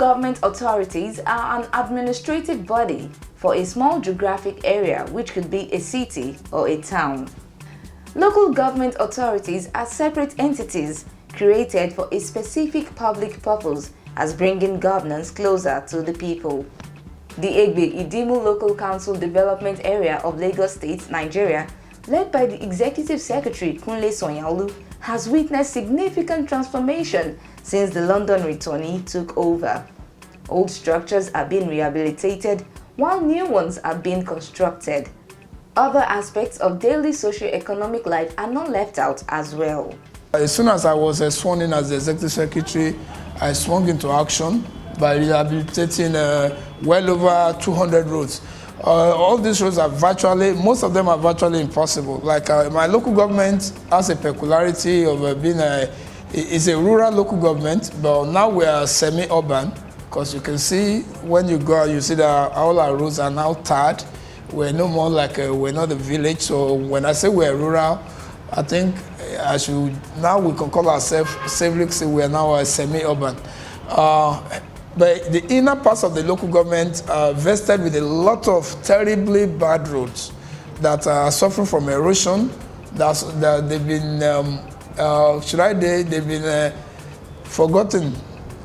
government authorities are an administrative body for a small geographic area which could be a city or a town. Local government authorities are separate entities created for a specific public purpose as bringing governance closer to the people. The Egbe-Idimu Local Council Development Area of Lagos State, Nigeria, led by the Executive Secretary Kunle Sanyaolu, has witnessed significant transformation since the London returnee took over. Old structures are being rehabilitated while new ones are being constructed. Other aspects of daily socio-economic life are not left out as well. As soon as I was sworn in as the Executive Secretary, I swung into action by rehabilitating well over 200 roads. All these roads are most of them are virtually impossible. Like my local government has a peculiarity of being it's a rural local government, but now we are semi-urban, because you can see when you go out, you see that all our roads are now tarred. We're no more like we're not a village. So when I say we're rural, I think now we can call ourselves safely say we are now a semi-urban. But the inner parts of the local government are vested with a lot of terribly bad roads that are suffering from erosion. That they've been, they've been forgotten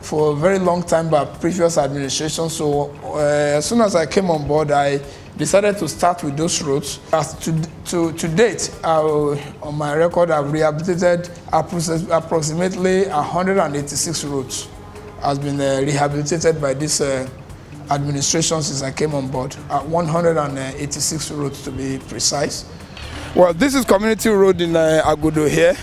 for a very long time by previous administration. So as soon as I came on board, I decided to start with those roads. To date, on my record, I've rehabilitated approximately 186 roads. Has been rehabilitated by this administration since I came on board, 186 roads to be precise. Well, this is Community Road in Agodo here,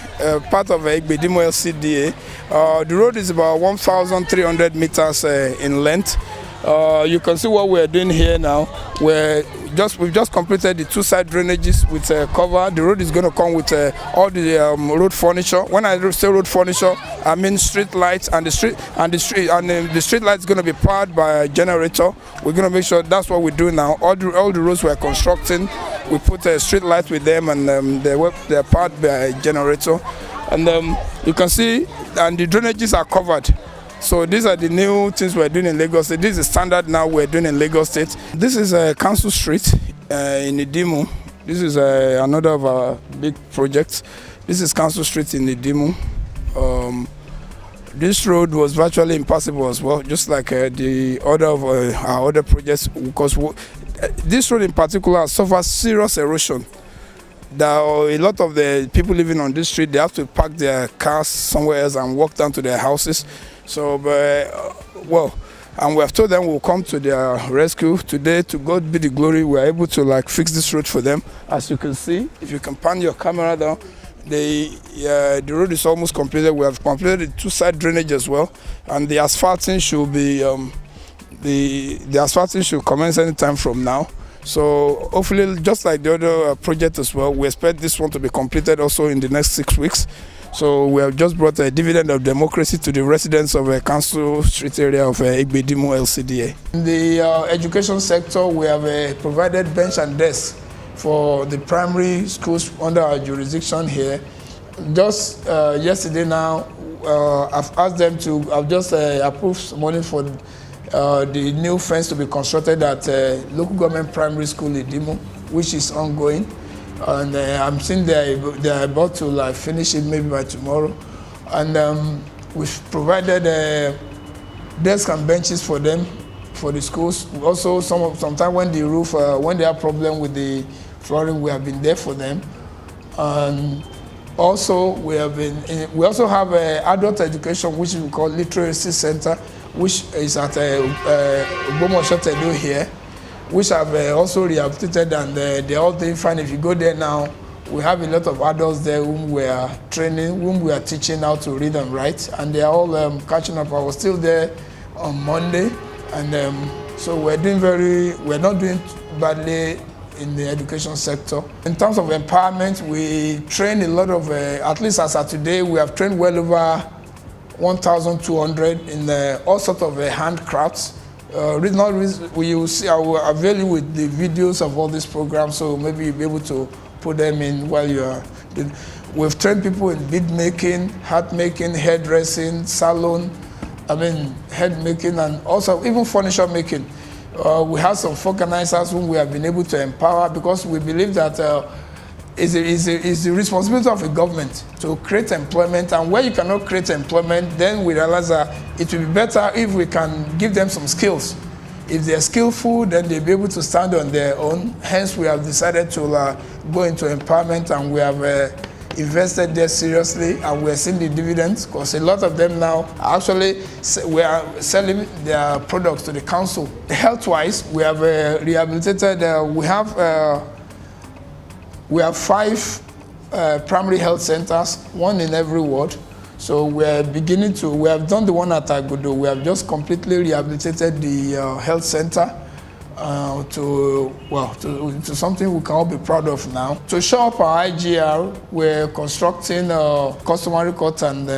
part of Egbe-Idimu LCDA. The road is about 1,300 meters in length. You can see what we're doing here now. We've just completed the two-side drainages with cover. The road is going to come with all the road furniture. When I say road furniture, I mean street lights, and the street lights is going to be powered by a generator. We're going to make sure that's what we do now. All the roads we're constructing, we put a street light with them, and they're powered by a generator. And you can see, and the drainages are covered. So these are the new things we're doing in Lagos State. This is standard now we're doing in Lagos State. This is Council Street in Idimu. This is another of our big projects. This is Council Street in Idimu. This road was virtually impassable as well, just like the other of our other projects, because this road in particular suffers serious erosion. There are a lot of the people living on this street, they have to park their cars somewhere else and walk down to their houses. So, and we have told them we'll come to their rescue today. To God be the glory, we're able to fix this road for them. As you can see, if you can pan your camera down, the road is almost completed. We have completed the two-side drainage as well, and the asphalting should be the asphalting should commence anytime from now. So hopefully, just like the other project as well, we expect this one to be completed also in the next 6 weeks. So we have just brought a dividend of democracy to the residents of a Council Street area of Egbe-Idimu LCDA. In the education sector, we have provided bench and desk for the primary schools under our jurisdiction here. Just yesterday now, I've just approved money for the new fence to be constructed at local government primary school in Idimu, which is ongoing. And I'm seeing they're about to finish it maybe by tomorrow. And we've provided desks and benches for them, for the schools. Also, sometimes when the roof, when they have problem with the flooring, we have been there for them. And also, we also have adult education, which we call Literacy Center, which is at Egbe-Idimu here, which have also rehabilitated, and they're all doing fine. If you go there now, we have a lot of adults there whom we are training, whom we are teaching how to read and write, and they are all catching up. I was still there on Monday, and so we're not doing badly in the education sector. In terms of empowerment, we train a lot of, at least as of today, we have trained well over 1,200 in all sorts of handcrafts. We will see, I will avail you with the videos of all these programs, so maybe you'll be able to put them in while you are. We've trained people in bead making, hat making, hairdressing, salon, head making, and also even furniture making. We have some vulcanizers whom we have been able to empower, because we believe that it's the responsibility of a government to create employment, and where you cannot create employment, then we realize that it will be better if we can give them some skills. If they're skillful, then they'll be able to stand on their own. Hence, we have decided to go into empowerment, and we have invested there seriously, and we're seeing the dividends, because a lot of them now actually we are selling their products to the council. Health-wise, we have rehabilitated. We have 5 primary health centers, 1 in every ward. So we have done the one at Agudo. We have just completely rehabilitated the health center to something we can all be proud of now. To show up our IGR, we're constructing a customary court and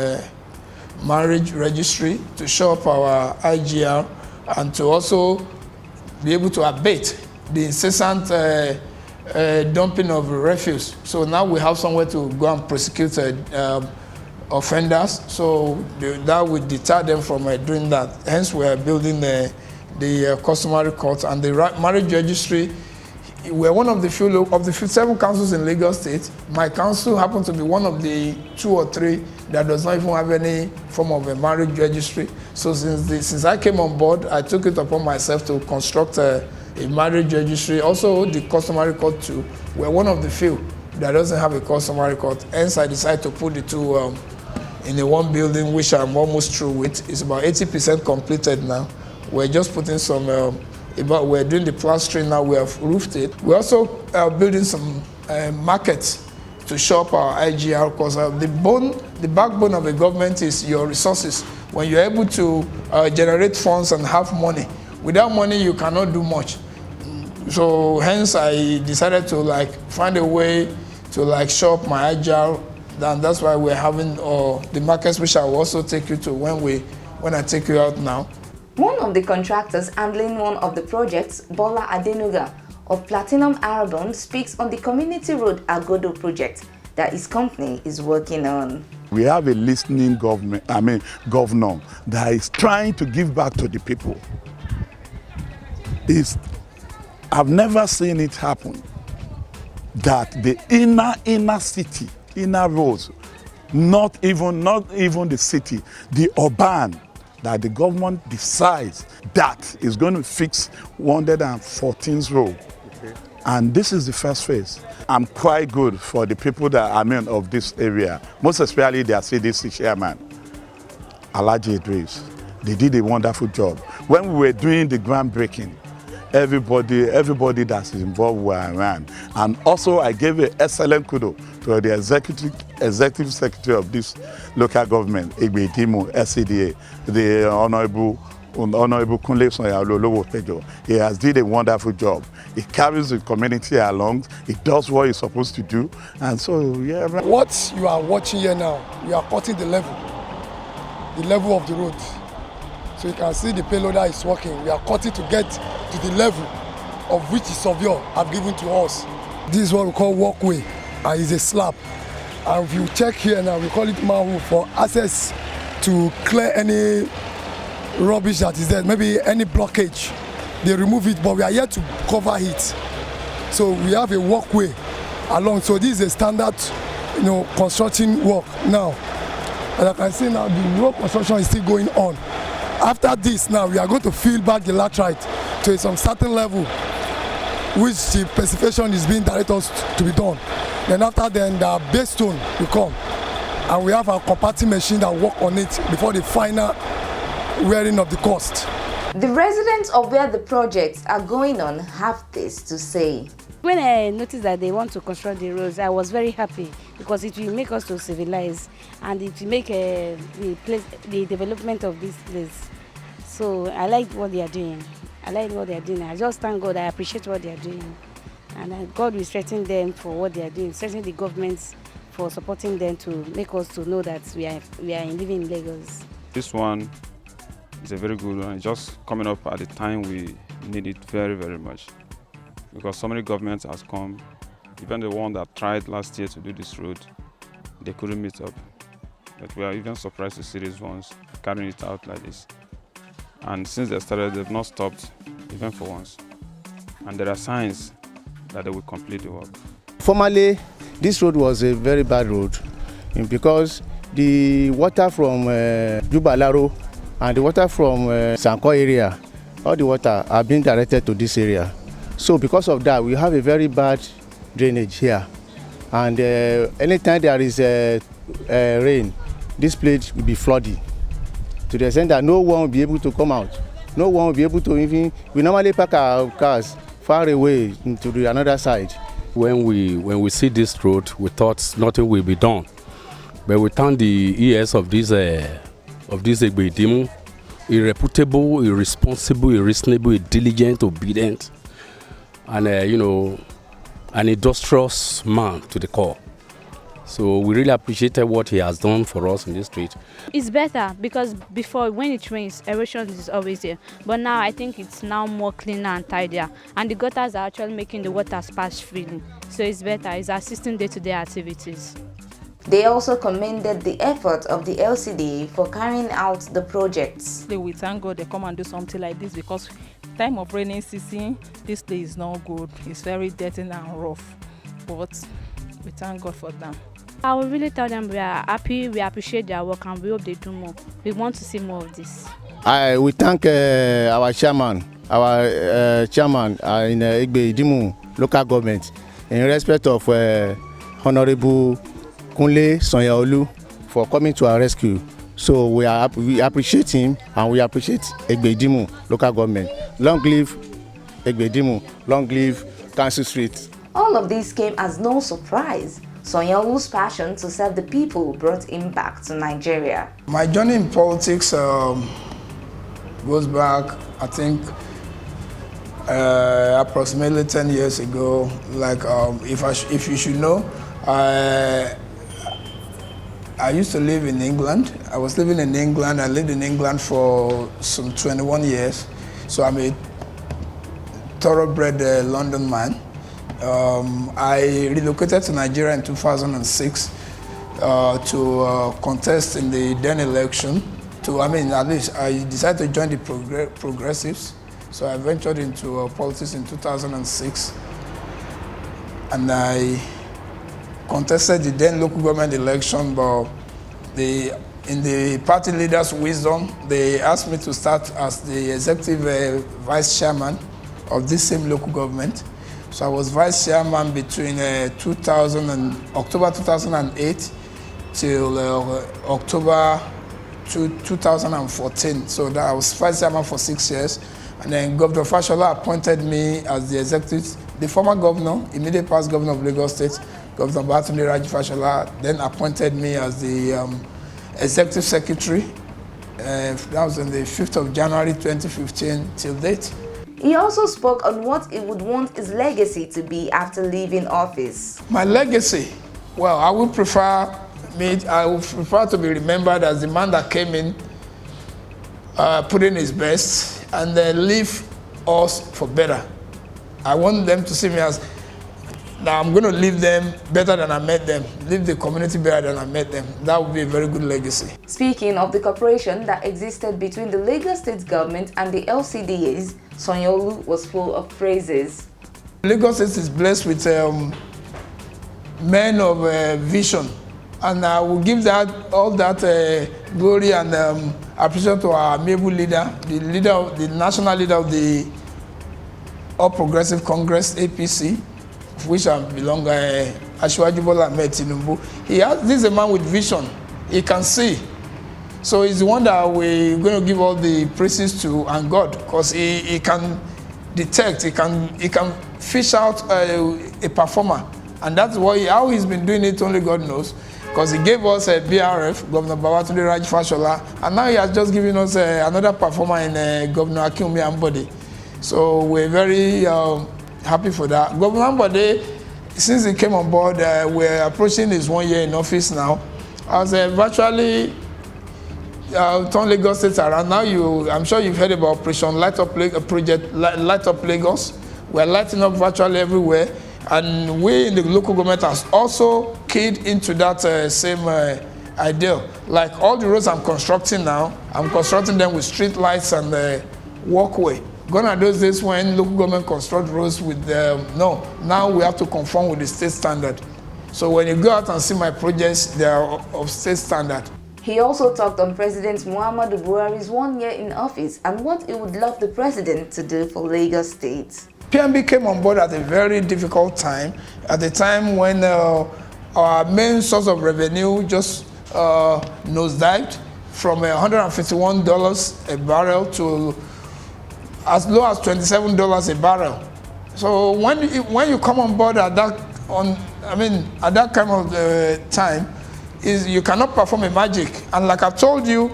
marriage registry to show up our IGR, and to also be able to abate the incessant dumping of refuse. So now we have somewhere to go and prosecute offenders, so that will deter them from doing that. Hence, we are building the customary court and the marriage registry. We're one of the few of the 7 councils in Lagos State. My council happens to be one of the 2 or 3 that does not even have any form of a marriage registry. So since I came on board, I took it upon myself to construct a marriage registry. Also, the customary court too. We're one of the few that doesn't have a customary court. Hence, I decided to put the 2 in the one building, which I'm almost through with. It's about 80% completed now. We're just putting some, we're doing the plastering now. We have roofed it. We're also building some markets to show up our IGR, because the backbone of a government is your resources. When you're able to generate funds and have money, without money you cannot do much. So hence I decided to find a way to show up my IGR. And that's why we're having the markets, which I will also take you to when I take you out now. One of the contractors handling one of the projects, Bola Adenuga of Platinum Arabon, speaks on the Community Road Agodo project that his company is working on. We have a listening governor that is trying to give back to the people. I've never seen it happen that the inner city, inner roads, not even the city, the urban, that the government decides that is going to fix 114th road. Okay. And this is the first phase. I'm quite good for the people that of this area, most especially their CDC chairman, Alhaji Idris. They did a wonderful job. When we were doing the groundbreaking, everybody that's involved were around. And also I gave an excellent kudos to the executive secretary of this local government, Egbe-Idimu, SCDA, the Honorable Kunle Sanyaolu. He has did a wonderful job. He carries the community along. He does what he's supposed to do. And so, yeah. What you are watching here now, we are cutting the level of the road. So you can see the payloader is working. We are cutting to get to the level of which the surveyor have given to us. This is what we call walkway, and it's a slab. And if you check here now, we call it manhole for access to clear any rubbish that is there, maybe any blockage. They remove it, but we are here to cover it. So we have a walkway along. So this is a standard, construction work now. As I can see now, the road construction is still going on. After this now, we are going to fill back the laterite to some certain level, which the specification is being directed us to be done. Then after then, the base stone will come. And we have a compacting machine that will work on it before the final wearing of the cost. The residents of where the projects are going on have this to say. When I noticed that they want to construct the roads, I was very happy because it will make us to civilize and it will make the development of this place. So I like what they are doing. I just thank God. I appreciate what they are doing. And God will strengthen them for what they are doing, strengthen the governments for supporting them to make us to know that we are living in Lagos. This one is a very good one. It's just coming up at the time we need it very, very much. Because so many governments has come, even the one that tried last year to do this road, they couldn't meet up. But we are even surprised to see these ones carrying it out like this. And since they started, they've not stopped, even for once. And there are signs that they will complete the work. Formerly, this road was a very bad road because the water from Jubalaro and the water from Sanko area, all the water are being directed to this area. So because of that, we have a very bad drainage here. And anytime there is rain, this place will be flooded to the extent that no one will be able to come out. No one will be able to even, we normally park our cars far away to the another side. When we see this road, we thought nothing will be done. But we thank the ES of this Egbe-Idimu, a reputable, a responsible, a reasonable, a diligent, obedient, and an industrious man to the core. So we really appreciated what he has done for us in this street. It's better because before, when it rains, erosion is always there. But now I think it's now more cleaner and tidier. And the gutters are actually making the water pass freely. So it's better. It's assisting day-to-day activities. They also commended the effort of the LCDA for carrying out the projects. We thank God they come and do something like this because time of rainy season, this day is not good. It's very dirty and rough. But we thank God for them. I will really tell them we are happy, we appreciate their work, and we hope they do more. We want to see more of this. We thank our chairman in Egbe-Idimu local government in respect of Honorable Kunle Sanyaolu for coming to our rescue. So we appreciate him and we appreciate Egbe-Idimu local government. Long live Egbe-Idimu, long live Council Street. All of this came as no surprise. Sanyaolu's passion to serve the people brought him back to Nigeria. My journey in politics goes back, I think, approximately 10 years ago. Like, if you should know, I used to live in England. I was living in England. I lived in England for some 21 years. So I'm a thoroughbred London man. I relocated to Nigeria in 2006 to contest in the then election. At least I decided to join the Progressives. So I ventured into politics in 2006. And I contested the then local government election, but in the party leaders' wisdom, they asked me to start as the executive vice chairman of this same local government. So I was vice chairman between October 2008 till October 2014. So that I was vice chairman for 6 years. And then Govt Fashola appointed me as the executive, the former governor, immediate past governor of Lagos State, Govt Babatunde Raji Fashola, then appointed me as the executive secretary. That was on the 5th of January 2015 till date. He also spoke on what he would want his legacy to be after leaving office. My legacy? Well, I would prefer to be remembered as the man that came in, put in his best, and then leave us for better. I want them to see me as, now I'm going to leave them better than I met them, leave the community better than I met them. That would be a very good legacy. Speaking of the cooperation that existed between the Lagos State government and the LCDAs, Sanyaolu was full of praises. Lagos State is blessed with men of vision, and I will give all that glory and appreciation to our amiable leader, the national leader of the All Progressive Congress, APC, of which I belong, Asiwaju Bola Ahmed Tinubu. This is a man with vision. He can see. So he's the one that we're going to give all the praises to, and God, because he can detect, he can fish out a performer, and that's how he's been doing it. Only God knows, because he gave us a BRF, Governor Babatunde Raji Fashola, and now he has just given us another performer in Governor Akinwumi Ambode. So we're very happy for that. Governor Ambode, since he came on board, we're approaching his 1 year in office now. I was virtually turn Lagos State around. Now I'm sure you've heard about Operation Light Up Lagos. We're lighting up virtually everywhere, and we in the local government has also keyed into that same ideal. Like all the roads I'm constructing now, I'm constructing them with street lights and walkway. Gone are those days when local government construct roads with no. Now we have to conform with the state standard. So when you go out and see my projects, they are of state standard. He also talked on President Muhammadu Buhari's 1 year in office and what he would love the president to do for Lagos State. PNB came on board at a very difficult time, at the time when our main source of revenue just nosedived from $151 a barrel to as low as $27 a barrel. So when you come on board at that kind of time, you cannot perform a magic. And like I've told you,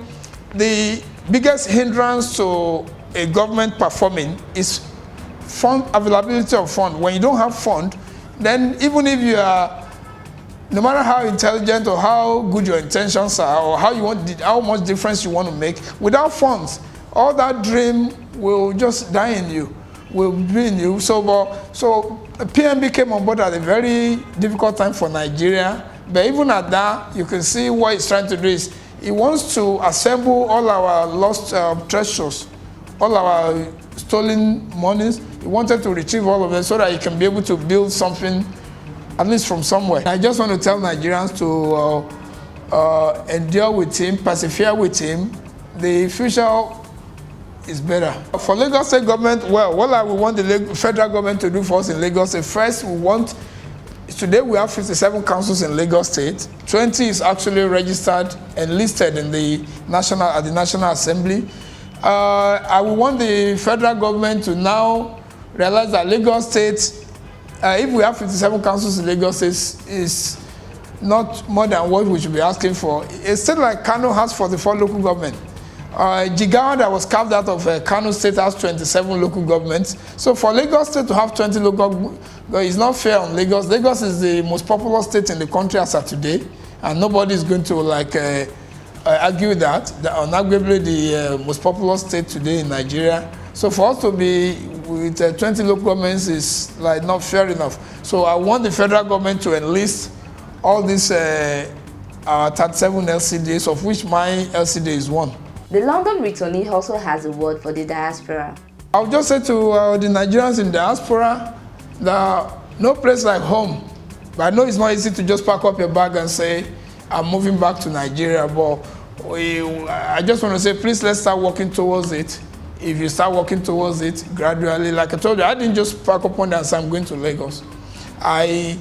the biggest hindrance to a government performing is fund availability of fund. When you don't have fund, then even if you are, no matter how intelligent or how good your intentions are, or how much difference you want to make, without funds, all that dream will just die in you, will be in you. So PNB came on board at a very difficult time for Nigeria. But even at that, you can see what he's trying to do is he wants to assemble all our lost treasures, all our stolen monies. He wanted to retrieve all of them so that he can be able to build something, at least from somewhere. I just want to tell Nigerians to endure with him, persevere with him. The future is better. For Lagos State government, well, what we want the federal government to do for us in Lagos State, first we want. Today we have 57 councils in Lagos State. 20 is actually registered and listed in the National Assembly. I would want the federal government to now realize that Lagos State, if we have 57 councils in Lagos State, is not more than what we should be asking for. A state like Kano has 44 local government. Jigawa, that was carved out of Kano State, has 27 local governments. So for Lagos State to have 20 local, it's not fair on Lagos. Lagos is the most populous state in the country as of today, and nobody is going to argue that. Unarguably the most populous state today in Nigeria. So for us to be with 20 local governments is not fair enough. So I want the federal government to enlist all these 37 LCDs, of which my LCD is one. The London returnee also has a word for the diaspora. I'll just say to the Nigerians in diaspora that no place like home. But I know it's not easy to just pack up your bag and say, I'm moving back to Nigeria, but I just want to say, please, let's start working towards it. If you start working towards it gradually, like I told you, I didn't just pack up one day and say, I'm going to Lagos. I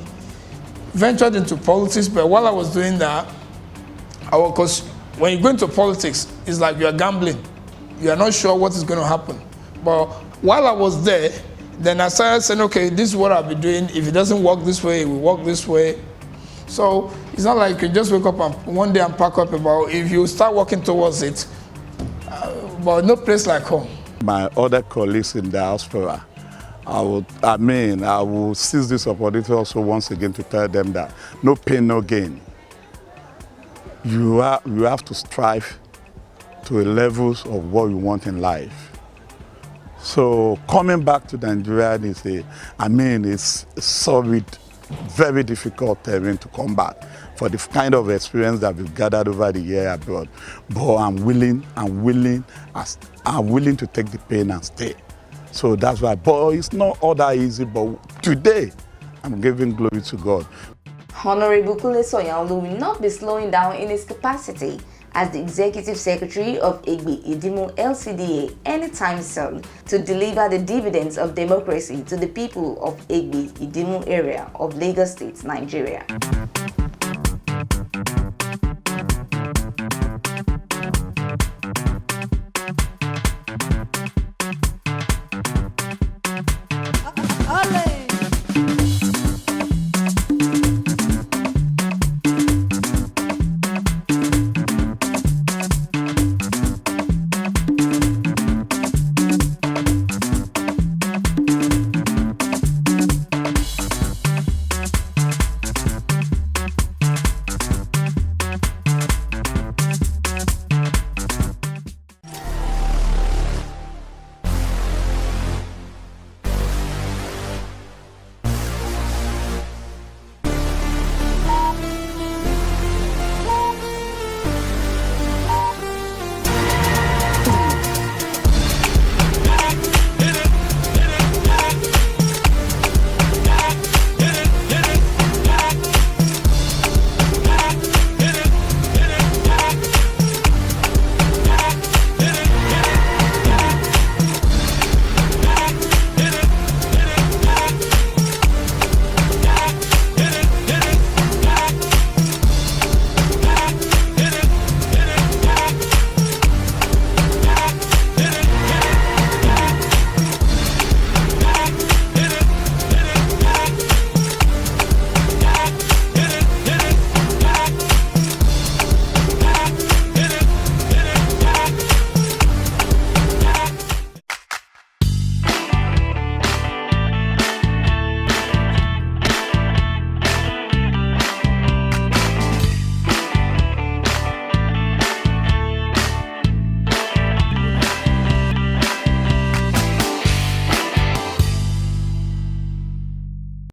ventured into politics, but while I was doing that, because when you go into politics, it's like you're gambling. You are not sure what is going to happen. But while I was there, then I started saying, okay, this is what I'll be doing. If it doesn't work this way, it will work this way. So it's not like you just wake up and one day and pack up about, if you start working towards it, but no place like home. My other colleagues in diaspora, I will seize this opportunity also once again to tell them that no pain, no gain. You have to strive to the levels of what you want in life. So coming back to Nigeria is it's solid, very difficult terrain to come back for the kind of experience that we've gathered over the year abroad. But I'm willing to take the pain and stay. So that's why, but it's not all that easy, but today I'm giving glory to God. Honorable Kunle Sanyaolu will not be slowing down in his capacity as the Executive Secretary of Egbe-Idimu LCDA anytime soon to deliver the dividends of democracy to the people of Egbe-Idimu area of Lagos State, Nigeria.